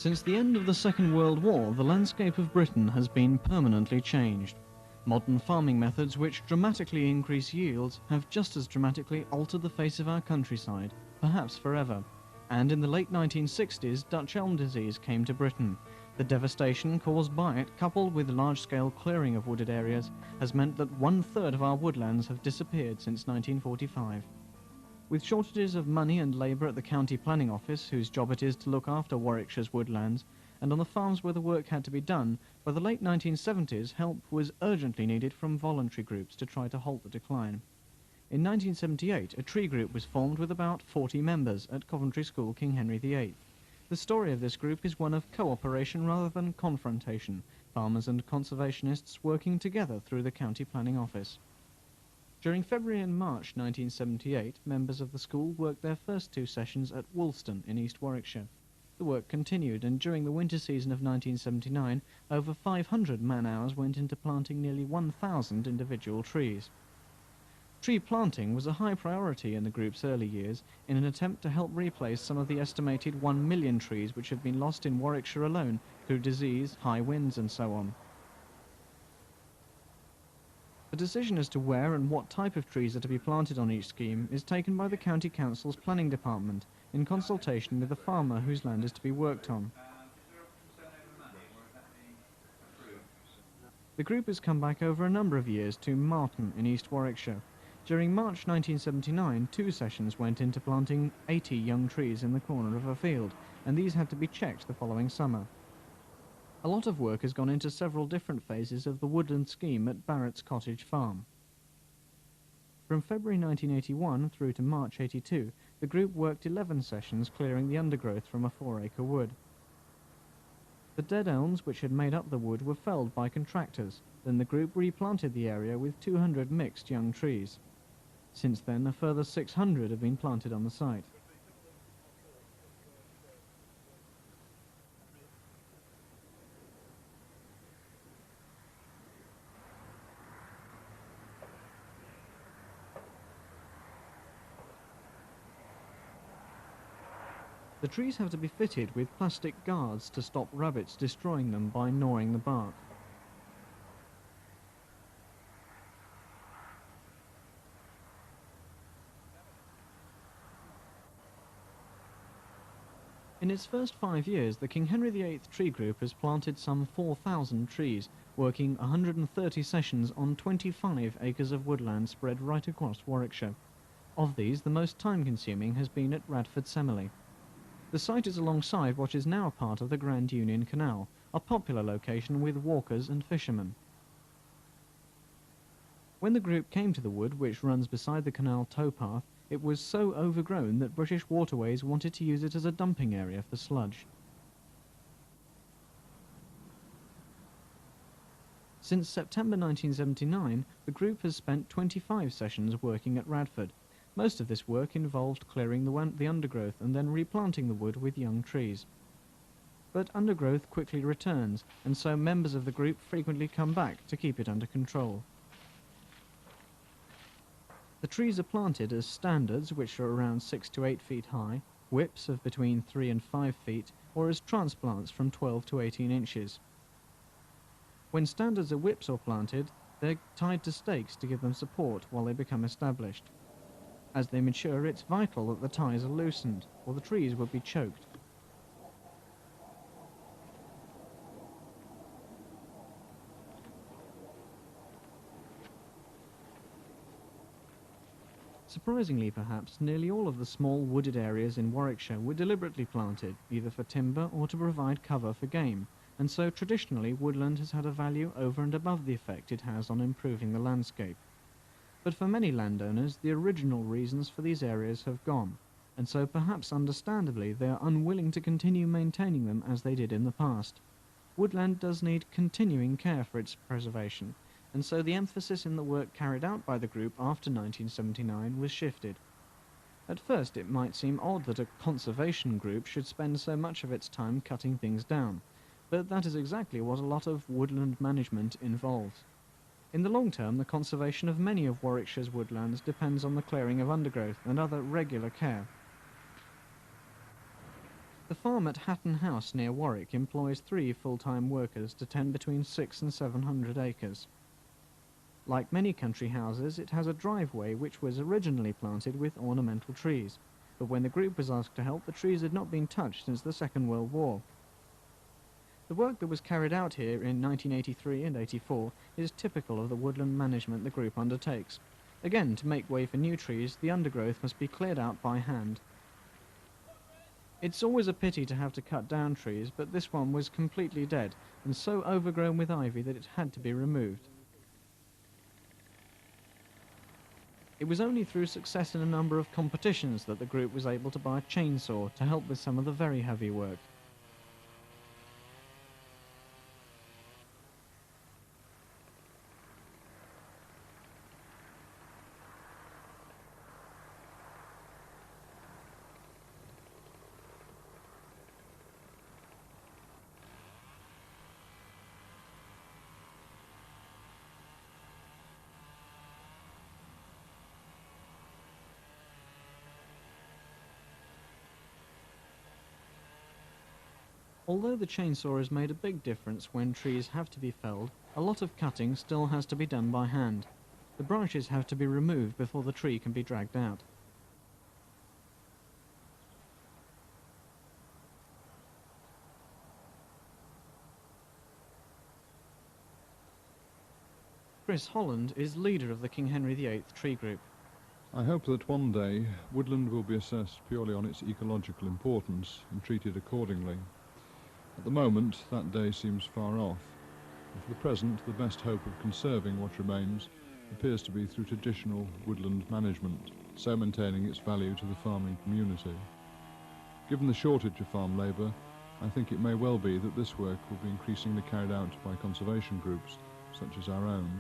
Since the end of the Second World War, the landscape of Britain has been permanently changed. Modern farming methods which dramatically increase yields have just as dramatically altered the face of our countryside, perhaps forever. And in the late 1960s, Dutch elm disease came to Britain. The devastation caused by it, coupled with large-scale clearing of wooded areas, has meant that 1/3 of our woodlands have disappeared since 1945. With shortages of money and labour at the County Planning Office, whose job it is to look after Warwickshire's woodlands, and on the farms where the work had to be done, by the late 1970s help was urgently needed from voluntary groups to try to halt the decline. In 1978, a tree group was formed with about 40 members at Coventry School, King Henry VIII. The story of this group is one of cooperation rather than confrontation, farmers and conservationists working together through the County Planning Office. During February and March 1978, members of the school worked their first 2 sessions at Woolston in East Warwickshire. The work continued, and during the winter season of 1979, over 500 man-hours went into planting nearly 1,000 individual trees. Tree planting was a high priority in the group's early years in an attempt to help replace some of the estimated 1 million trees which had been lost in Warwickshire alone through disease, high winds and so on. The decision as to where and what type of trees are to be planted on each scheme is taken by the County Council's planning department in consultation with the farmer whose land is to be worked on. The group has come back over a number of years to Marton in East Warwickshire. During March 1979, 2 sessions went into planting 80 young trees in the corner of a field, and these had to be checked the following summer. A lot of work has gone into several different phases of the woodland scheme at Barrett's Cottage Farm. From February 1981 through to March 82, the group worked 11 sessions clearing the undergrowth from a 4-acre wood. The dead elms which had made up the wood were felled by contractors. Then the group replanted the area with 200 mixed young trees. Since then, a further 600 have been planted on the site. The trees have to be fitted with plastic guards to stop rabbits destroying them by gnawing the bark. In its first 5 years, the King Henry VIII Tree Group has planted some 4,000 trees, working 130 sessions on 25 acres of woodland spread right across Warwickshire. Of these, the most time-consuming has been at Radford Semele. The site is alongside what is now part of the Grand Union Canal, a popular location with walkers and fishermen. When the group came to the wood, which runs beside the canal towpath, it was so overgrown that British Waterways wanted to use it as a dumping area for sludge. Since September 1979, the group has spent 25 sessions working at Radford. Most of this work involved clearing the undergrowth and then replanting the wood with young trees. But undergrowth quickly returns, and so members of the group frequently come back to keep it under control. The trees are planted as standards, which are around 6 to 8 feet high, whips of between 3 and 5 feet, or as transplants from 12 to 18 inches. When standards or whips are planted, they're tied to stakes to give them support while they become established. As they mature, it's vital that the ties are loosened, or the trees would be choked. Surprisingly, perhaps, nearly all of the small wooded areas in Warwickshire were deliberately planted, either for timber or to provide cover for game, and so traditionally woodland has had a value over and above the effect it has on improving the landscape. But for many landowners, the original reasons for these areas have gone, and so perhaps understandably they are unwilling to continue maintaining them as they did in the past. Woodland does need continuing care for its preservation, and so the emphasis in the work carried out by the group after 1979 was shifted. At first it might seem odd that a conservation group should spend so much of its time cutting things down, but that is exactly what a lot of woodland management involves. In the long term, the conservation of many of Warwickshire's woodlands depends on the clearing of undergrowth and other regular care. The farm at Hatton House near Warwick employs 3 full-time workers to tend between 600 and 700 acres. Like many country houses, it has a driveway which was originally planted with ornamental trees, but when the group was asked to help, the trees had not been touched since the Second World War. The work that was carried out here in 1983 and 84 is typical of the woodland management the group undertakes. Again, to make way for new trees, the undergrowth must be cleared out by hand. It's always a pity to have to cut down trees, but this one was completely dead and so overgrown with ivy that it had to be removed. It was only through success in a number of competitions that the group was able to buy a chainsaw to help with some of the very heavy work. Although the chainsaw has made a big difference when trees have to be felled, a lot of cutting still has to be done by hand. The branches have to be removed before the tree can be dragged out. Chris Holland is leader of the King Henry VIII tree group. I hope that one day woodland will be assessed purely on its ecological importance and treated accordingly. At the moment, that day seems far off, and for the present, the best hope of conserving what remains appears to be through traditional woodland management, so maintaining its value to the farming community. Given the shortage of farm labour, I think it may well be that this work will be increasingly carried out by conservation groups, such as our own.